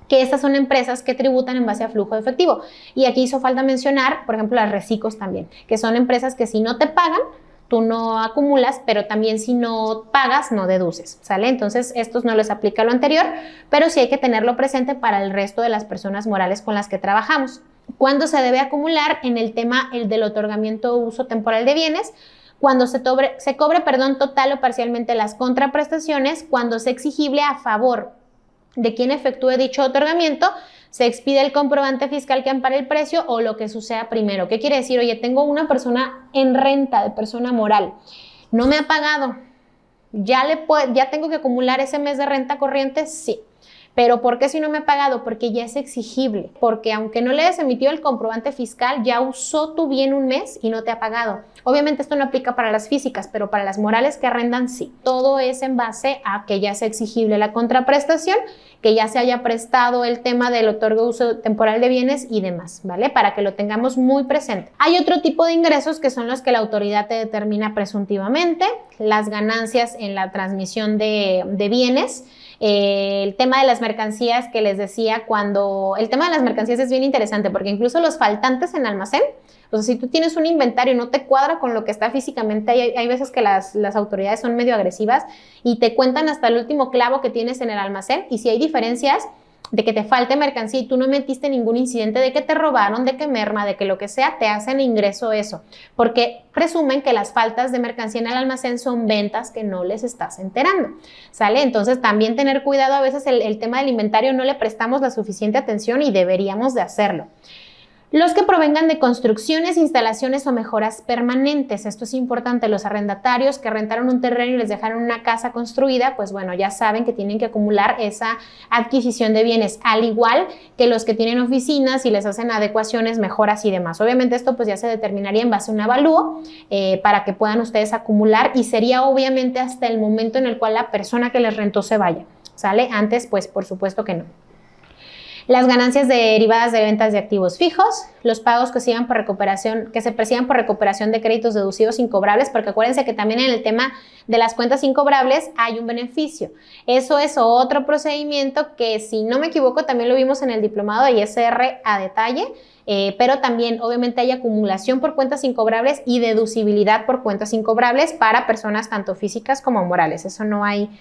que estas son empresas que tributan en base a flujo de efectivo. Y aquí hizo falta mencionar, por ejemplo, las recicos también, que son empresas que si no te pagan, tú no acumulas, pero también si no pagas, no deduces, ¿sale? Entonces, estos no les aplica lo anterior, pero sí hay que tenerlo presente para el resto de las personas morales con las que trabajamos. ¿Cuándo se debe acumular? En el tema del otorgamiento o uso temporal de bienes, cuando se cobre total o parcialmente las contraprestaciones, cuando sea exigible a favor de quien efectúe dicho otorgamiento, se expide el comprobante fiscal que ampare el precio o lo que suceda primero. ¿Qué quiere decir? Oye, tengo una persona en renta de persona moral, no me ha pagado, ¿ya tengo que acumular ese mes de renta corriente? Sí. ¿Pero por qué si no me ha pagado? Porque ya es exigible, porque aunque no le hayas emitido el comprobante fiscal, ya usó tu bien un mes y no te ha pagado. Obviamente esto no aplica para las físicas, pero para las morales que arrendan sí. Todo es en base a que ya sea exigible la contraprestación, que ya se haya prestado el tema del otorgo uso temporal de bienes y demás, ¿vale? Para que lo tengamos muy presente. Hay otro tipo de ingresos que son los que la autoridad te determina presuntivamente, las ganancias en la transmisión de bienes. El tema de las mercancías que les decía, el tema de las mercancías es bien interesante porque incluso los faltantes en almacén, o sea, si tú tienes un inventario y no te cuadra con lo que está físicamente, hay veces que las autoridades son medio agresivas y te cuentan hasta el último clavo que tienes en el almacén y si hay diferencias de que te falte mercancía y tú no metiste ningún incidente de que te robaron, de que merma, de que lo que sea, te hacen ingreso eso, porque presumen que las faltas de mercancía en el almacén son ventas que no les estás enterando, ¿sale? Entonces también tener cuidado, a veces el tema del inventario no le prestamos la suficiente atención y deberíamos de hacerlo. Los que provengan de construcciones, instalaciones o mejoras permanentes. Esto es importante. Los arrendatarios que rentaron un terreno y les dejaron una casa construida, pues bueno, ya saben que tienen que acumular esa adquisición de bienes, al igual que los que tienen oficinas y les hacen adecuaciones, mejoras y demás. Obviamente esto pues ya se determinaría en base a un avalúo para que puedan ustedes acumular y sería obviamente hasta el momento en el cual la persona que les rentó se vaya, ¿sale? Antes pues por supuesto que no. las ganancias derivadas de ventas de activos fijos, los pagos que se perciban por recuperación de créditos deducidos incobrables, porque acuérdense que también en el tema de las cuentas incobrables hay un beneficio. Eso es otro procedimiento que, si no me equivoco, también lo vimos en el diplomado de ISR a detalle, pero también obviamente hay acumulación por cuentas incobrables y deducibilidad por cuentas incobrables para personas tanto físicas como morales. Eso no hay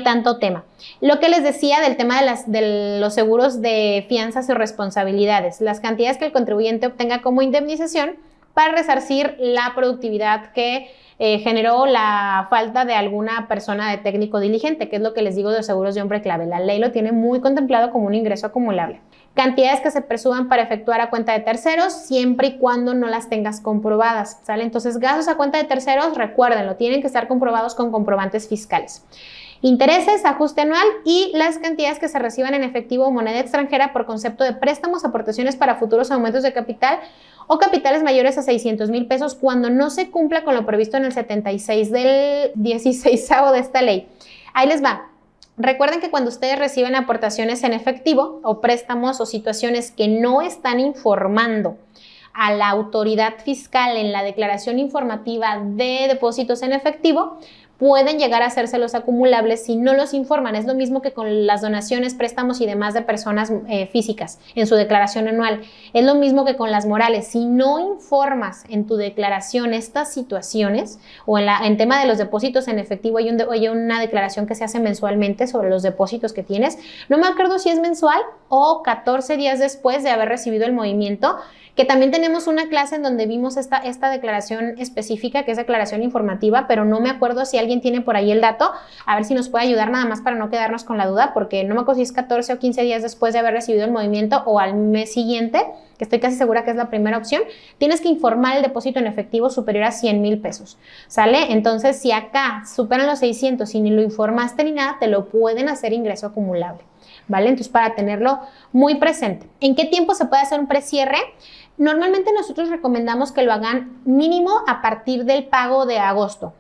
tanto tema. Lo que les decía del tema de los seguros de fianzas y responsabilidades, las cantidades que el contribuyente obtenga como indemnización para resarcir la productividad que generó la falta de alguna persona de técnico diligente, que es lo que les digo de los seguros de hombre clave. La ley lo tiene muy contemplado como un ingreso acumulable. Cantidades que se presuman para efectuar a cuenta de terceros, siempre y cuando no las tengas comprobadas, ¿sale? Entonces, gastos a cuenta de terceros, recuérdenlo, tienen que estar comprobados con comprobantes fiscales. Intereses, ajuste anual y las cantidades que se reciban en efectivo o moneda extranjera por concepto de préstamos, aportaciones para futuros aumentos de capital o capitales mayores a 600,000 pesos cuando no se cumpla con lo previsto en el 76 del 16avo de esta ley. Ahí les va. Recuerden que cuando ustedes reciben aportaciones en efectivo o préstamos o situaciones que no están informando a la autoridad fiscal en la declaración informativa de depósitos en efectivo, pueden llegar a hacerse los acumulables si no los informan. Es lo mismo que con las donaciones, préstamos y demás de personas físicas en su declaración anual. Es lo mismo que con las morales. Si no informas en tu declaración estas situaciones o en tema de los depósitos en efectivo, hay una declaración que se hace mensualmente sobre los depósitos que tienes. No me acuerdo si es mensual o 14 días después de haber recibido el movimiento, que también tenemos una clase en donde vimos esta declaración específica, que es declaración informativa, pero no me acuerdo si alguien tiene por ahí el dato, a ver si nos puede ayudar nada más para no quedarnos con la duda, porque no me acuerdo si es 14 o 15 días después de haber recibido el movimiento o al mes siguiente, que estoy casi segura que es la primera opción. Tienes que informar el depósito en efectivo superior a 100,000 pesos, ¿sale? Entonces, si acá superan los 600 y ni lo informaste ni nada, te lo pueden hacer ingreso acumulable, ¿vale? Entonces, para tenerlo muy presente. ¿En qué tiempo se puede hacer un precierre? Normalmente nosotros recomendamos que lo hagan mínimo a partir del pago de agosto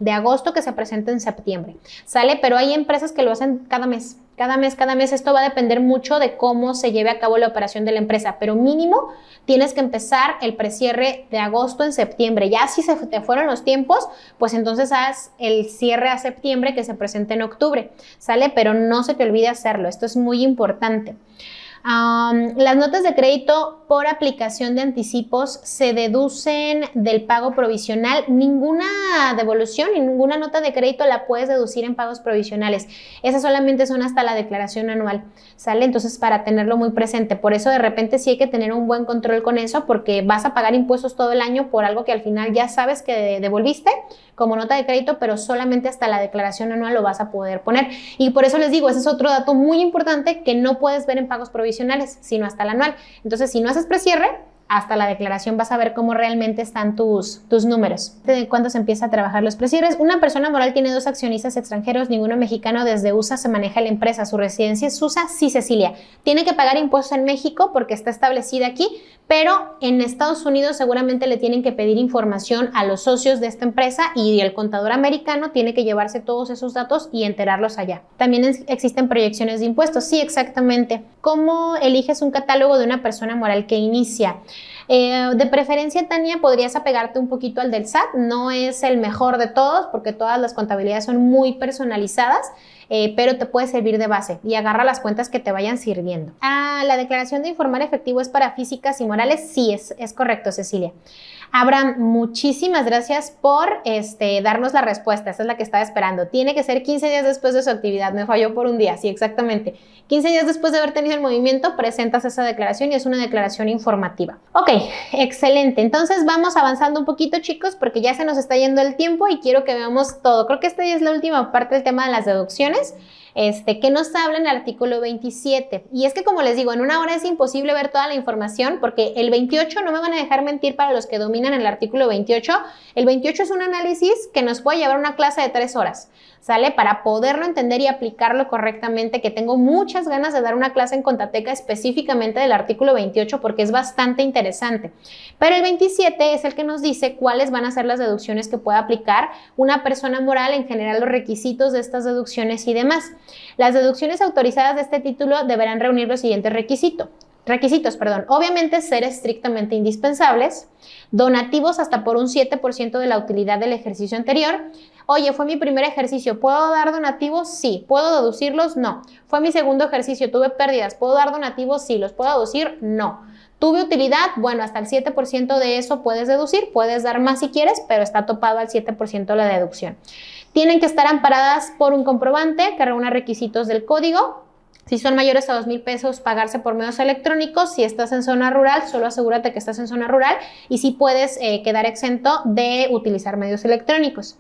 que se presenta en septiembre, ¿sale? Pero hay empresas que lo hacen cada mes. Esto va a depender mucho de cómo se lleve a cabo la operación de la empresa, pero mínimo tienes que empezar el precierre de agosto en septiembre. Ya si se te fueron los tiempos, pues entonces haz el cierre a septiembre que se presente en octubre, ¿sale? Pero no se te olvide hacerlo, esto es muy importante. Las notas de crédito por aplicación de anticipos se deducen del pago provisional. Ninguna devolución y ninguna nota de crédito la puedes deducir en pagos provisionales. Esas solamente son hasta la declaración anual, ¿sale? Entonces, para tenerlo muy presente. Por eso de repente sí hay que tener un buen control con eso, porque vas a pagar impuestos todo el año por algo que al final ya sabes que devolviste como nota de crédito, pero solamente hasta la declaración anual lo vas a poder poner. Y por eso les digo, ese es otro dato muy importante que no puedes ver en pagos provisionales, sino hasta el anual. Entonces, si no haces precierre, hasta la declaración vas a ver cómo realmente están tus números. ¿De cuándo se empieza a trabajar los precierres? Una persona moral tiene 2 accionistas extranjeros, ninguno mexicano. Desde USA se maneja la empresa. Su residencia es USA, sí, Cecilia. Tiene que pagar impuestos en México porque está establecida aquí, pero en Estados Unidos seguramente le tienen que pedir información a los socios de esta empresa y el contador americano tiene que llevarse todos esos datos y enterarlos allá. También existen proyecciones de impuestos. Sí, exactamente. ¿Cómo eliges un catálogo de una persona moral que inicia? De preferencia, Tania, podrías apegarte un poquito al del SAT. No es el mejor de todos porque todas las contabilidades son muy personalizadas, pero te puede servir de base y agarra las cuentas que te vayan sirviendo. La declaración de informar efectivo es para físicas y morales. Sí, es correcto, Cecilia. Abraham, muchísimas gracias por darnos la respuesta. Esa es la que estaba esperando. Tiene que ser 15 días después de su actividad. Me falló por un día. Sí, exactamente. 15 días después de haber tenido el movimiento, presentas esa declaración y es una declaración informativa. Ok, excelente. Entonces vamos avanzando un poquito, chicos, porque ya se nos está yendo el tiempo y quiero que veamos todo. Creo que esta ya es la última parte del tema de las deducciones. Que nos habla en el artículo 27. Y es que, como les digo, en una hora es imposible ver toda la información porque el 28, no me van a dejar mentir para los que dominan el artículo 28, el 28 es un análisis que nos puede llevar una clase de 3 horas, ¿sale? Para poderlo entender y aplicarlo correctamente, que tengo muchas ganas de dar una clase en Contateca específicamente del artículo 28 porque es bastante interesante. Pero el 27 es el que nos dice cuáles van a ser las deducciones que puede aplicar una persona moral, en general los requisitos de estas deducciones y demás. Las deducciones autorizadas de este título deberán reunir los siguientes requisitos. Requisitos, perdón. Obviamente ser estrictamente indispensables, donativos hasta por un 7% de la utilidad del ejercicio anterior. Oye, fue mi primer ejercicio, ¿puedo dar donativos? Sí. ¿Puedo deducirlos? No. Fue mi segundo ejercicio, tuve pérdidas, ¿puedo dar donativos? Sí. ¿Los puedo deducir? No. ¿Tuve utilidad? Bueno, hasta el 7% de eso puedes deducir, puedes dar más si quieres, pero está topado al 7% la deducción. Tienen que estar amparadas por un comprobante que reúna requisitos del código. Si son mayores a 2,000 pesos, pagarse por medios electrónicos. Si estás en zona rural, solo asegúrate que estás en zona rural y sí puedes quedar exento de utilizar medios electrónicos.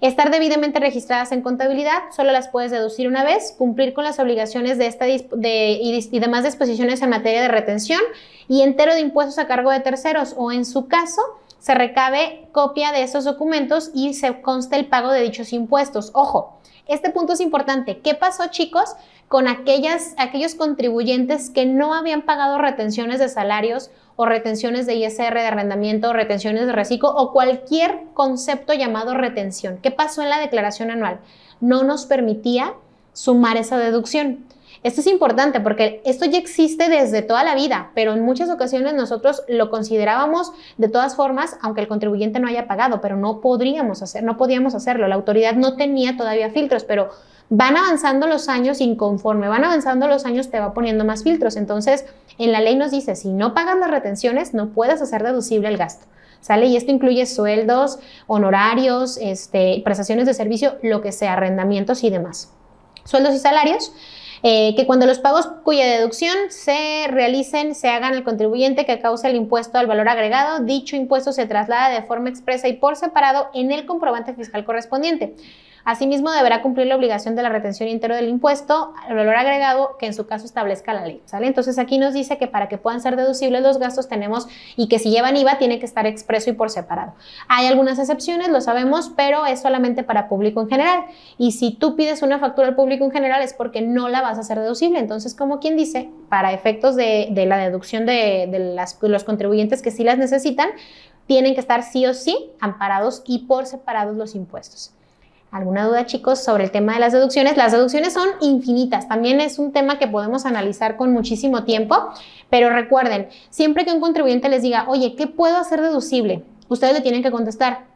Estar debidamente registradas en contabilidad, solo las puedes deducir una vez, cumplir con las obligaciones y demás disposiciones en materia de retención y entero de impuestos a cargo de terceros o en su caso, se recabe copia de esos documentos y se consta el pago de dichos impuestos. Ojo, este punto es importante. ¿Qué pasó, chicos, con aquellos contribuyentes que no habían pagado retenciones de salarios o retenciones de ISR de arrendamiento o retenciones de reciclo o cualquier concepto llamado retención? ¿Qué pasó en la declaración anual? No nos permitía sumar esa deducción. Esto es importante porque esto ya existe desde toda la vida, pero en muchas ocasiones nosotros lo considerábamos de todas formas, aunque el contribuyente no haya pagado, pero no podíamos hacerlo. La autoridad no tenía todavía filtros, pero van avanzando los años y conforme van avanzando los años te va poniendo más filtros. Entonces, en la ley nos dice, si no pagas las retenciones, no puedes hacer deducible el gasto. ¿Sale? Y esto incluye sueldos, honorarios, prestaciones de servicio, lo que sea, arrendamientos y demás. Sueldos y salarios. Que cuando los pagos cuya deducción se realicen se hagan al contribuyente que causa el impuesto al valor agregado, dicho impuesto se traslada de forma expresa y por separado en el comprobante fiscal correspondiente. Asimismo, deberá cumplir la obligación de la retención íntegro del impuesto al valor agregado que en su caso establezca la ley, ¿sale? Entonces aquí nos dice que para que puedan ser deducibles los gastos tenemos y que si llevan IVA tiene que estar expreso y por separado. Hay algunas excepciones, lo sabemos, pero es solamente para público en general. Y si tú pides una factura al público en general es porque no la vas a hacer deducible. Entonces, como quien dice, para efectos de la deducción de los contribuyentes que sí las necesitan, tienen que estar sí o sí amparados y por separados los impuestos. ¿Alguna duda, chicos, sobre el tema de las deducciones? Las deducciones son infinitas, también es un tema que podemos analizar con muchísimo tiempo, pero recuerden, siempre que un contribuyente les diga, oye, ¿qué puedo hacer deducible? Ustedes le tienen que contestar,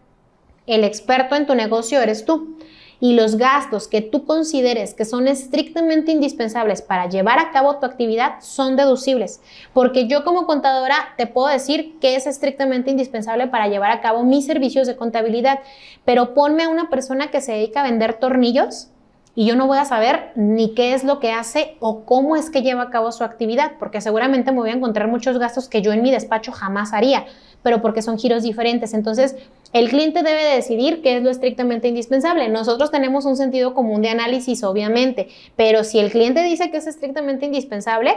el experto en tu negocio eres tú. Y los gastos que tú consideres que son estrictamente indispensables para llevar a cabo tu actividad son deducibles. Porque yo como contadora te puedo decir que es estrictamente indispensable para llevar a cabo mis servicios de contabilidad, pero ponme a una persona que se dedica a vender tornillos y yo no voy a saber ni qué es lo que hace o cómo es que lleva a cabo su actividad, porque seguramente me voy a encontrar muchos gastos que yo en mi despacho jamás haría, pero porque son giros diferentes. Entonces, el cliente debe de decidir qué es lo estrictamente indispensable. Nosotros tenemos un sentido común de análisis, obviamente, pero si el cliente dice que es estrictamente indispensable,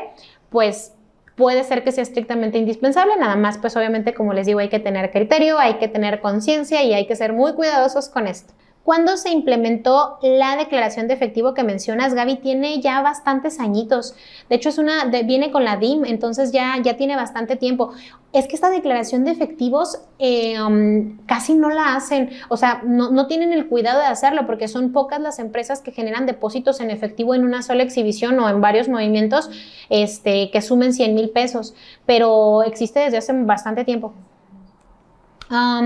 pues puede ser que sea estrictamente indispensable, nada más, pues obviamente, como les digo, hay que tener criterio, hay que tener conciencia y hay que ser muy cuidadosos con esto. ¿Cuándo se implementó la declaración de efectivo que mencionas, Gaby? Tiene ya bastantes añitos. De hecho, viene con la DIM, entonces ya tiene bastante tiempo. Es que esta declaración de efectivos casi no la hacen, o sea, no tienen el cuidado de hacerlo porque son pocas las empresas que generan depósitos en efectivo en una sola exhibición o en varios movimientos que sumen 100,000 pesos, pero existe desde hace bastante tiempo.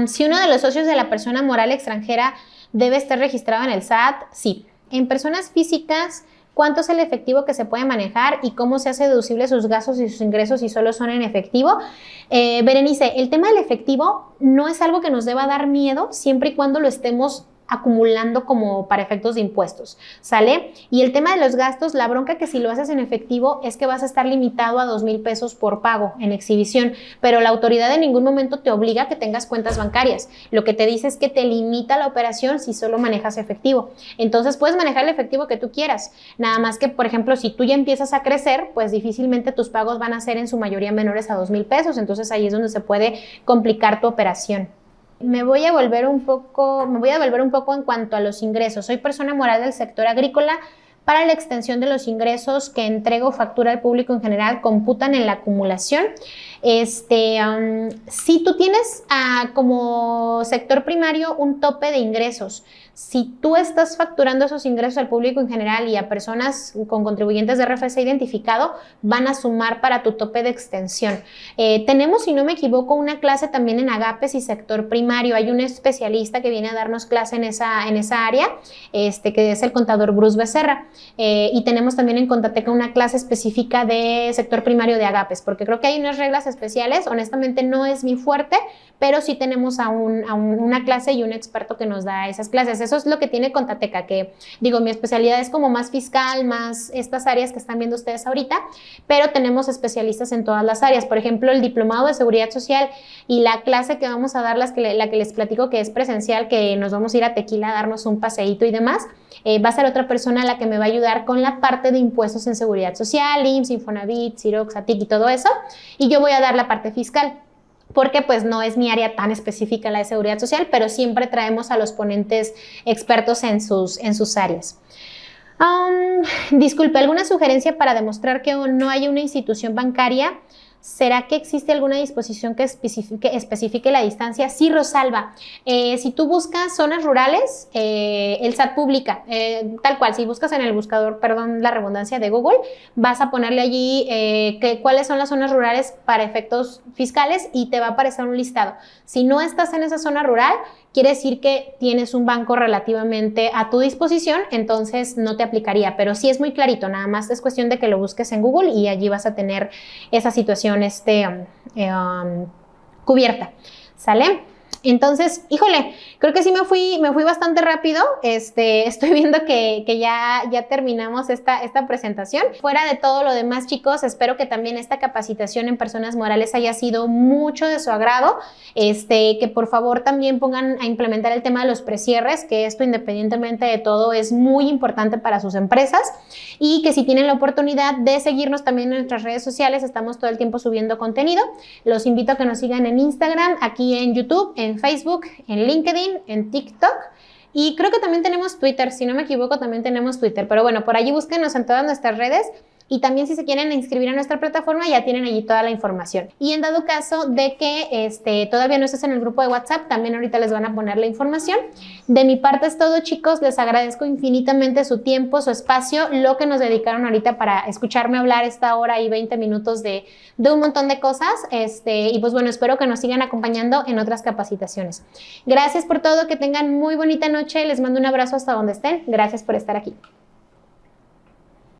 Si uno de los socios de la persona moral extranjera debe estar registrado en el SAT, sí. En personas físicas, ¿cuánto es el efectivo que se puede manejar y cómo se hace deducible sus gastos y sus ingresos si solo son en efectivo? Berenice, el tema del efectivo no es algo que nos deba dar miedo siempre y cuando lo estemos acumulando como para efectos de impuestos, ¿sale? Y el tema de los gastos, la bronca que si lo haces en efectivo es que vas a estar limitado a 2,000 pesos por pago en exhibición, pero la autoridad en ningún momento te obliga a que tengas cuentas bancarias. Lo que te dice es que te limita la operación si solo manejas efectivo. Entonces puedes manejar el efectivo que tú quieras, nada más que, por ejemplo, si tú ya empiezas a crecer, pues difícilmente tus pagos van a ser en su mayoría menores a 2,000 pesos, entonces ahí es donde se puede complicar tu operación. Me voy a volver un poco en cuanto a los ingresos. Soy persona moral del sector agrícola. Para la extensión de los ingresos que entrego o factura al público en general, computan en la acumulación. Si tú tienes como sector primario un tope de ingresos, Si tú estás facturando esos ingresos al público en general y a personas con contribuyentes de RFC identificado, van a sumar para tu tope de extensión. Tenemos, si no me equivoco, una clase también en agapes y sector primario. Hay un especialista que viene a darnos clase en esa área, que es el contador Bruce Becerra. Y tenemos también en Contateca una clase específica de sector primario de agapes, porque creo que hay unas reglas especiales. Honestamente no es mi fuerte, pero sí tenemos a una clase y un experto que nos da esas clases. Eso es lo que tiene Contateca, que digo, mi especialidad es como más fiscal, más estas áreas que están viendo ustedes ahorita, pero tenemos especialistas en todas las áreas. Por ejemplo, el diplomado de seguridad social y la clase que vamos a dar, la que les platico que es presencial, que nos vamos a ir a Tequila a darnos un paseíto y demás, va a ser otra persona la que me va a ayudar con la parte de impuestos en seguridad social, IMSS, Infonavit, Cirox, ATIC y todo eso, y yo voy a dar la parte fiscal, porque pues no es mi área tan específica la de seguridad social, pero siempre traemos a los ponentes expertos en sus áreas. Disculpe, ¿alguna sugerencia para demostrar que no hay una institución bancaria? ¿Será que existe alguna disposición que especifique la distancia? Sí, Rosalba. Si tú buscas zonas rurales, el SAT publica, tal cual, si buscas en el buscador, perdón la redundancia, de Google, vas a ponerle allí cuáles son las zonas rurales para efectos fiscales y te va a aparecer un listado. Si no estás en esa zona rural, quiere decir que tienes un banco relativamente a tu disposición, entonces no te aplicaría, pero sí es muy clarito, nada más es cuestión de que lo busques en Google y allí vas a tener esa situación cubierta, ¿sale? Entonces, híjole, creo que sí me fui bastante rápido. Estoy viendo que ya terminamos esta presentación. Fuera de todo lo demás, chicos, espero que también esta capacitación en personas morales haya sido mucho de su agrado. Que por favor también pongan a implementar el tema de los precierres, que esto independientemente de todo es muy importante para sus empresas, y que si tienen la oportunidad de seguirnos también en nuestras redes sociales, estamos todo el tiempo subiendo contenido. Los invito a que nos sigan en Instagram, aquí en YouTube, en Facebook, en LinkedIn, en TikTok, y creo que también tenemos Twitter, si no me equivoco también tenemos Twitter, pero bueno, por allí búsquenos en todas nuestras redes. Y también si se quieren inscribir a nuestra plataforma, ya tienen allí toda la información. Y en dado caso de que todavía no estés en el grupo de WhatsApp, también ahorita les van a poner la información. De mi parte es todo, chicos. Les agradezco infinitamente su tiempo, su espacio, lo que nos dedicaron ahorita para escucharme hablar esta hora y 20 minutos de un montón de cosas. Y pues bueno, espero que nos sigan acompañando en otras capacitaciones. Gracias por todo, que tengan muy bonita noche. Les mando un abrazo hasta donde estén. Gracias por estar aquí.